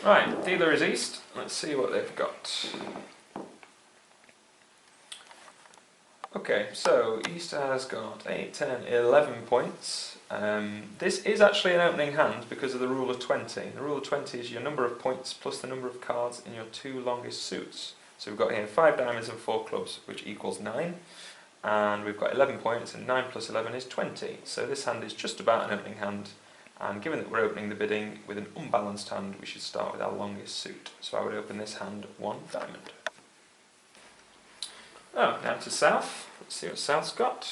Right, dealer is east. Let's see what they've got. Okay, so east has got 8, 10, 11 points. This is actually an opening hand because of the rule of 20. The rule of 20 is your number of points plus the number of cards in your two longest suits. So we've got here 5 diamonds and 4 clubs, which equals 9. And we've got 11 points, and 9 plus 11 is 20. So this hand is just about an opening hand. And given that we're opening the bidding with an unbalanced hand, we should start with our longest suit. So I would open this hand 1 diamond. Oh, now to south. Let's see what south's got.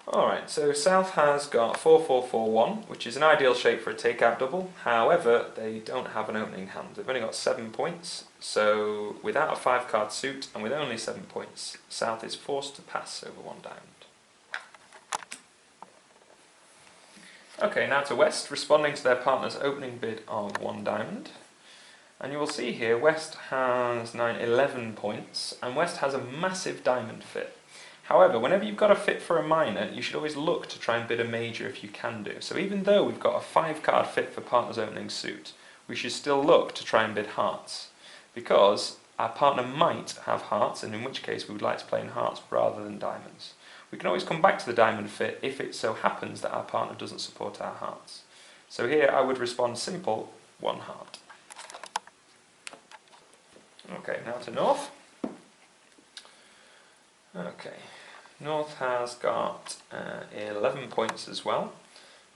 Alright, so south has got 4-4-4-1, which is an ideal shape for a takeout double. However, they don't have an opening hand. They've only got 7 points, so without a 5-card suit and with only 7 points, south is forced to pass over 1 diamond. Okay, now to west, responding to their partner's opening bid of 1 diamond. And you will see here, west has 11 points, and west has a massive diamond fit. However, whenever you've got a fit for a minor, you should always look to try and bid a major if you can do. So even though we've got a 5-card fit for partner's opening suit, we should still look to try and bid hearts. Because our partner might have hearts, and in which case we would like to play in hearts rather than diamonds. We can always come back to the diamond fit if it so happens that our partner doesn't support our hearts. So here I would respond simple, 1 heart. Okay, now to north. Okay, north has got 11 points as well.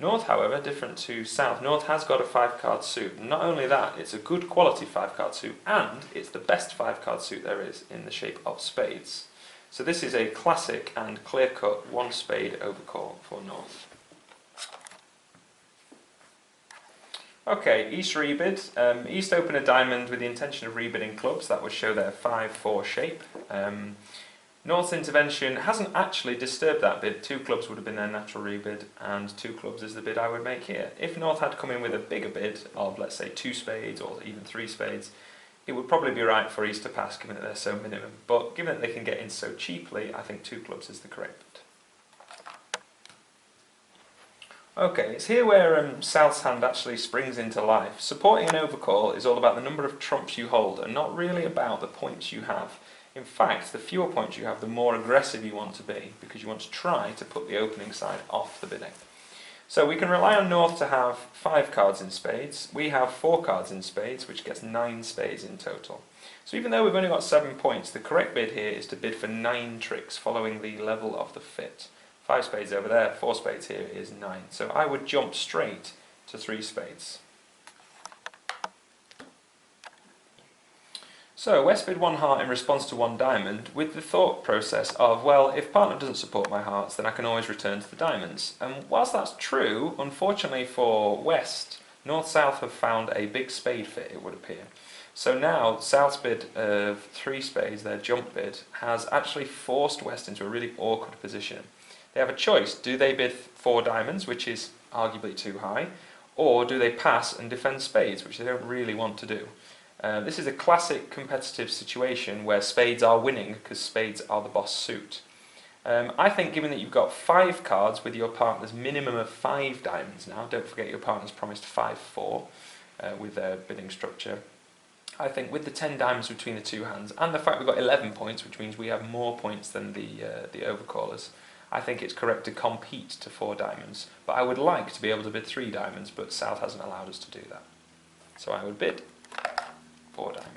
North, however, different to south, north has got a 5-card suit. And not only that, it's a good quality 5-card suit, and it's the best 5-card suit there is in the shape of spades. So this is a classic and clear-cut 1 spade overcall for north. Okay, east rebid. East open a diamond with the intention of rebidding clubs. That would show their 5-4 shape. North's intervention hasn't actually disturbed that bid. 2 clubs would have been their natural rebid, and 2 clubs is the bid I would make here. If North had come in with a bigger bid of, let's say, 2 spades or even 3 spades, it would probably be right for East to pass, given that they're so minimum. But given that they can get in so cheaply, I think 2 clubs is the correct bid. Okay, it's here where South's hand actually springs into life. Supporting an overcall is all about the number of trumps you hold, and not really about the points you have. In fact, the fewer points you have, the more aggressive you want to be, because you want to try to put the opening side off the bidding. So we can rely on North to have 5 cards in spades. We have 4 cards in spades, which gets 9 spades in total. So even though we've only got 7 points, the correct bid here is to bid for 9 tricks, following the level of the fit. 5 spades over there, 4 spades here is 9. So I would jump straight to 3 spades. So West bid 1 heart in response to 1 diamond, with the thought process of, well, if partner doesn't support my hearts, then I can always return to the diamonds. And whilst that's true, unfortunately for West, North-South have found a big spade fit, it would appear. So now South's bid of 3 spades, their jump bid, has actually forced West into a really awkward position. They have a choice. Do they bid 4 diamonds, which is arguably too high, or do they pass and defend spades, which they don't really want to do? This is a classic competitive situation where spades are winning because spades are the boss suit. I think given that you've got 5 cards with your partner's minimum of 5 diamonds now, don't forget your partner's promised 5-4 with their bidding structure, I think with the 10 diamonds between the 2 hands and the fact we've got 11 points, which means we have more points than the overcallers, I think it's correct to compete to 4 diamonds. But I would like to be able to bid 3 diamonds, but South hasn't allowed us to do that. So I would bid 4 diamonds.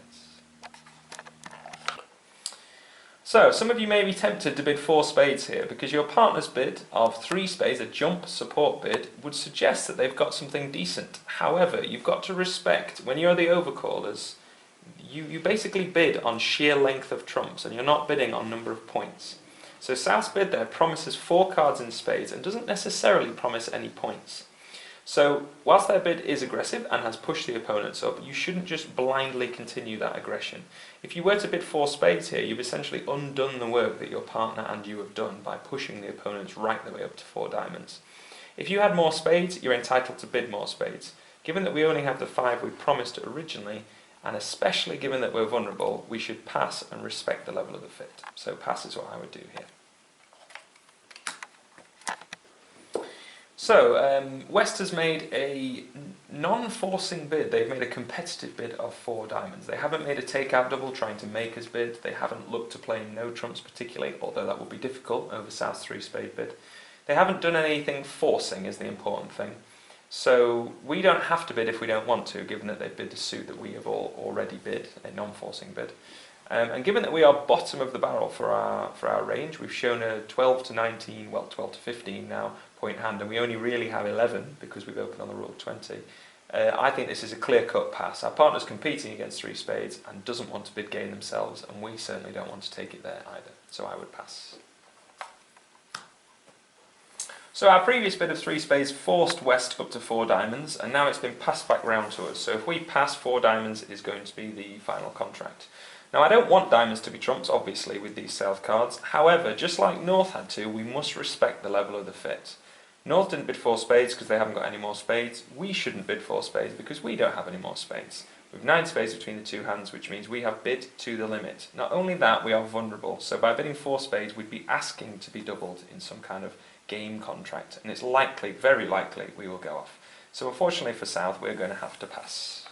So, some of you may be tempted to bid 4 spades here, because your partner's bid of 3 spades, a jump support bid, would suggest that they've got something decent. However, you've got to respect, when you're the overcallers, you basically bid on sheer length of trumps, and you're not bidding on number of points. So South's bid there promises 4 cards in spades, and doesn't necessarily promise any points. So, whilst their bid is aggressive and has pushed the opponents up, you shouldn't just blindly continue that aggression. If you were to bid 4 spades here, you've essentially undone the work that your partner and you have done by pushing the opponents right the way up to 4 diamonds. If you had more spades, you're entitled to bid more spades. Given that we only have the 5 we promised originally, and especially given that we're vulnerable, we should pass and respect the level of the fit. So pass is what I would do here. So, West has made a non-forcing bid. They've made a competitive bid of 4 diamonds. They haven't made a take-out double trying to make us bid. They haven't looked to play no trumps particularly, although that would be difficult over South's 3-spade bid. They haven't done anything forcing is the important thing. So we don't have to bid if we don't want to, given that they've bid the suit that we have already bid, a non-forcing bid. And given that we are bottom of the barrel for our range, we've shown a 12 to 19, well 12 to 15 now, point hand, and we only really have 11 because we've opened on the rule of 20. I think this is a clear-cut pass. Our partner's competing against 3 spades and doesn't want to bid gain themselves, and we certainly don't want to take it there either, so I would pass. So our previous bid of 3 spades forced West up to 4 diamonds, and now it's been passed back round to us. So if we pass, 4 diamonds is going to be the final contract. Now I don't want diamonds to be trumps, obviously, with these South cards. However, just like North had to, we must respect the level of the fit. North didn't bid 4 spades because they haven't got any more spades. We shouldn't bid 4 spades because we don't have any more spades. We have 9 spades between the 2 hands, which means we have bid to the limit. Not only that, we are vulnerable. So by bidding 4 spades, we'd be asking to be doubled in some kind of game contract, and it's likely, very likely, we will go off. So unfortunately for South, we're going to have to pass.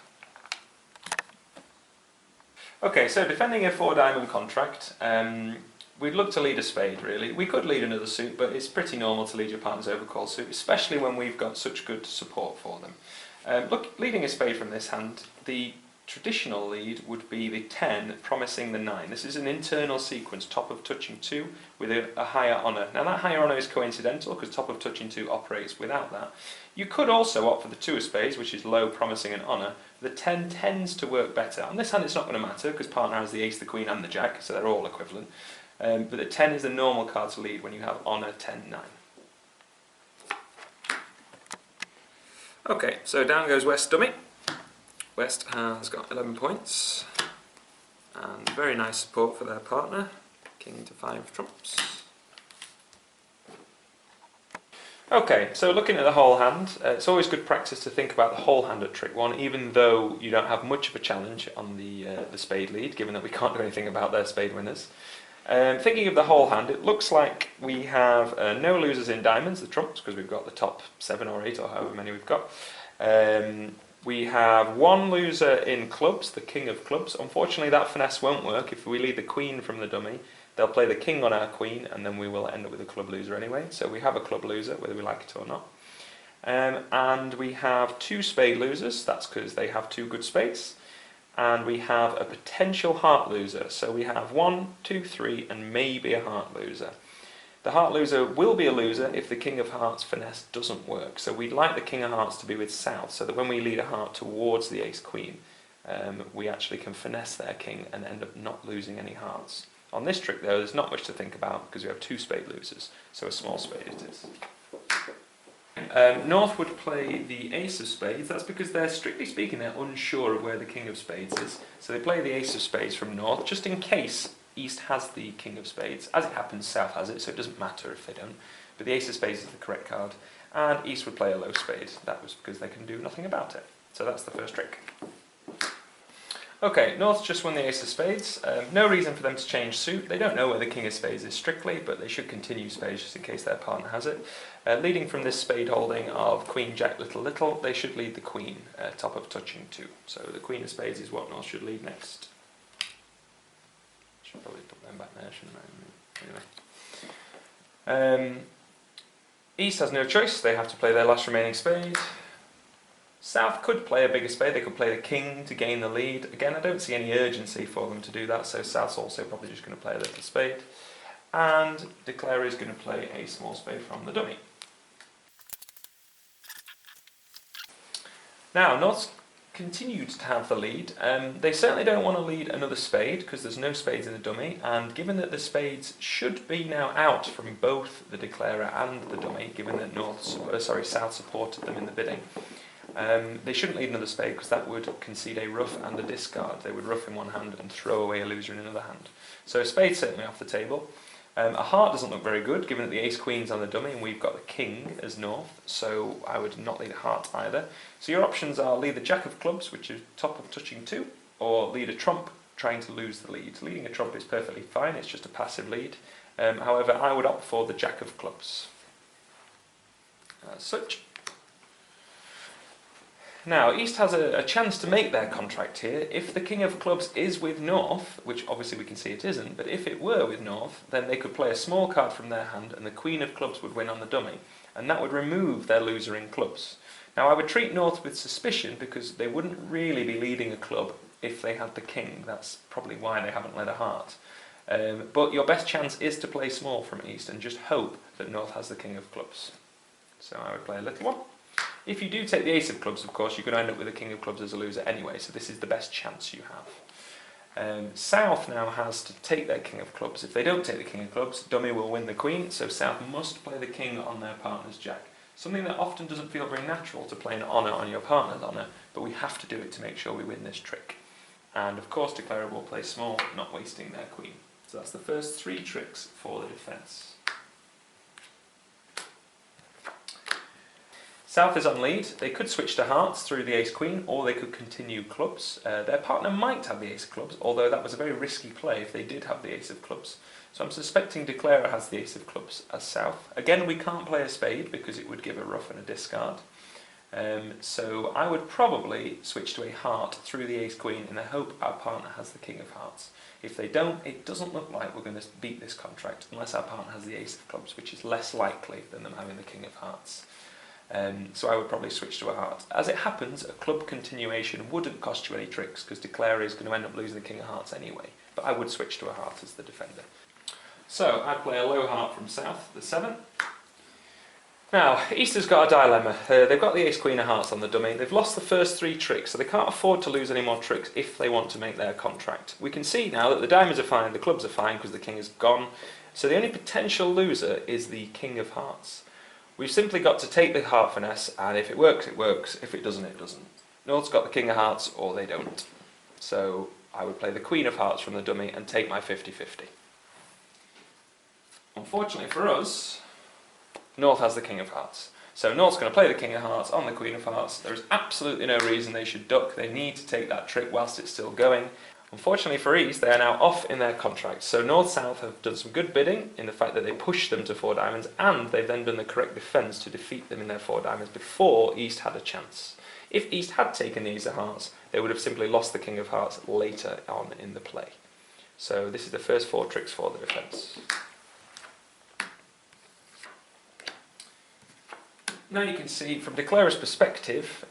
Okay, so defending a 4 diamond contract, we'd look to lead a spade really. We could lead another suit, but it's pretty normal to lead your partner's overcall suit, especially when we've got such good support for them. Leading a spade from this hand, the traditional lead would be the 10 promising the 9. This is an internal sequence, top of touching 2 with a higher honour. Now that higher honour is coincidental because top of touching 2 operates without that. You could also opt for the 2 of spades, which is low, promising an honour. The 10 tends to work better. On this hand it's not going to matter because partner has the ace, the queen and the jack, so they're all equivalent. But the 10 is the normal card to lead when you have honour 10, 9. Okay, so down goes West dummy. West has got 11 points and very nice support for their partner. King to 5 trumps. Okay, so looking at the whole hand, it's always good practice to think about the whole hand at trick 1, even though you don't have much of a challenge on the spade lead, given that we can't do anything about their spade winners. Thinking of the whole hand, it looks like we have no losers in diamonds, the trumps, because we've got the top 7 or 8 or however many we've got. We have 1 loser in clubs, the king of clubs. Unfortunately that finesse won't work. If we lead the queen from the dummy, they'll play the king on our queen and then we will end up with a club loser anyway. So we have a club loser whether we like it or not. And we have 2 spade losers, that's because they have 2 good spades. And we have a potential heart loser. So we have 1, 2, 3 and maybe a heart loser. The heart loser will be a loser if the king of hearts finesse doesn't work. So we'd like the king of hearts to be with South so that when we lead a heart towards the ace queen, we actually can finesse their king and end up not losing any hearts. On this trick though, there's not much to think about because we have 2 spade losers, so a small spade it is. North would play the ace of spades. That's because they're, strictly speaking, they're unsure of where the king of spades is. So they play the ace of spades from North, just in case East has the king of spades. As it happens, South has it, so it doesn't matter if they don't. But the ace of spades is the correct card. And East would play a low spade. That was because they can do nothing about it. So that's the first trick. Okay, North just won the ace of spades. No reason for them to change suit. They don't know where the king of spades is strictly, but they should continue spades just in case their partner has it. Leading from this spade holding of queen, jack, little, little, they should lead the queen, top of touching 2. So the queen of spades is what North should lead next. Should probably put them back there, shouldn't I? Anyway. East has no choice, they have to play their last remaining spade. South could play a bigger spade, they could play the king to gain the lead. Again, I don't see any urgency for them to do that, so South's also probably just going to play a little spade. And Declarer is going to play a small spade from the dummy. Now, North's continued to have the lead. They certainly don't want to lead another spade because there's no spades in the dummy, and given that the spades should be now out from both the Declarer and the dummy, given that South supported them in the bidding, they shouldn't lead another spade because that would concede a ruff and a discard. They would ruff in one hand and throw away a loser in another hand. So a spade's certainly off the table. A heart doesn't look very good, given that the ace-queen's on the dummy and we've got the king as North, so I would not lead a heart either. So your options are lead the jack of clubs, which is top of touching 2, or lead a trump, trying to lose the lead. Leading a trump is perfectly fine, it's just a passive lead. However, I would opt for the jack of clubs. as such. Now, East has a chance to make their contract here. If the King of Clubs is with North, which obviously we can see it isn't, but if it were with North, then they could play a small card from their hand and the Queen of Clubs would win on the dummy, and that would remove their loser in clubs. Now, I would treat North with suspicion because they wouldn't really be leading a club if they had the King. That's probably why they haven't led a heart. But your best chance is to play small from East and just hope that North has the King of Clubs. So I would play a little one. If you do take the Ace of Clubs, of course, you're going to end up with the King of Clubs as a loser anyway, so this is the best chance you have. South now has to take their King of Clubs. If they don't take the King of Clubs, dummy will win the Queen, so South must play the King on their partner's Jack. Something that often doesn't feel very natural, to play an honour on your partner's honour, but we have to do it to make sure we win this trick. And of course, Declarer will play small, not wasting their Queen. So that's the first 3 tricks for the defence. South is on lead. They could switch to hearts through the Ace-Queen, or they could continue clubs. Their partner might have the Ace of Clubs, although that was a very risky play if they did have the Ace of Clubs. So I'm suspecting Declarer has the Ace of Clubs as South. Again, we can't play a spade because it would give a ruff and a discard. So I would probably switch to a heart through the Ace-Queen in the hope our partner has the King of Hearts. If they don't, it doesn't look like we're going to beat this contract unless our partner has the Ace of Clubs, which is less likely than them having the King of Hearts. So I would probably switch to a heart. As it happens, a club continuation wouldn't cost you any tricks because Declarer is going to end up losing the King of Hearts anyway, but I would switch to a heart as the defender. So I'd play a low heart from South, the 7. Now, East has got a dilemma. They've got the Ace-Queen of Hearts on the dummy. They've lost the first 3 tricks, so they can't afford to lose any more tricks if they want to make their contract. We can see now that the diamonds are fine, the clubs are fine because the King is gone, so the only potential loser is the King of Hearts. We've simply got to take the heart finesse, and if it works, it works. If it doesn't, it doesn't. North's got the King of Hearts, or they don't. So I would play the Queen of Hearts from the dummy and take my 50-50. Unfortunately for us, North has the King of Hearts. So North's going to play the King of Hearts on the Queen of Hearts. There is absolutely no reason they should duck. They need to take that trick whilst it's still going. Unfortunately for East, they are now off in their contract. So North-South have done some good bidding in the fact that they pushed them to 4 diamonds, and they've then done the correct defence to defeat them in their 4 diamonds before East had a chance. If East had taken the Ace of Hearts, they would have simply lost the King of Hearts later on in the play. So this is the first 4 tricks for the defence. Now you can see, from Declarer's perspective,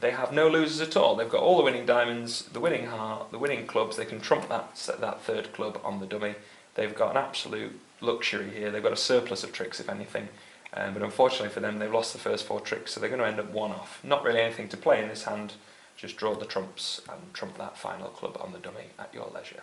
they have no losers at all. They've got all the winning diamonds, the winning heart, the winning clubs. They can trump that 3rd club on the dummy. They've got an absolute luxury here. They've got a surplus of tricks, if anything. But unfortunately for them, they've lost the first 4 tricks, so they're going to end up 1 off. Not really anything to play in this hand. Just draw the trumps and trump that final club on the dummy at your leisure.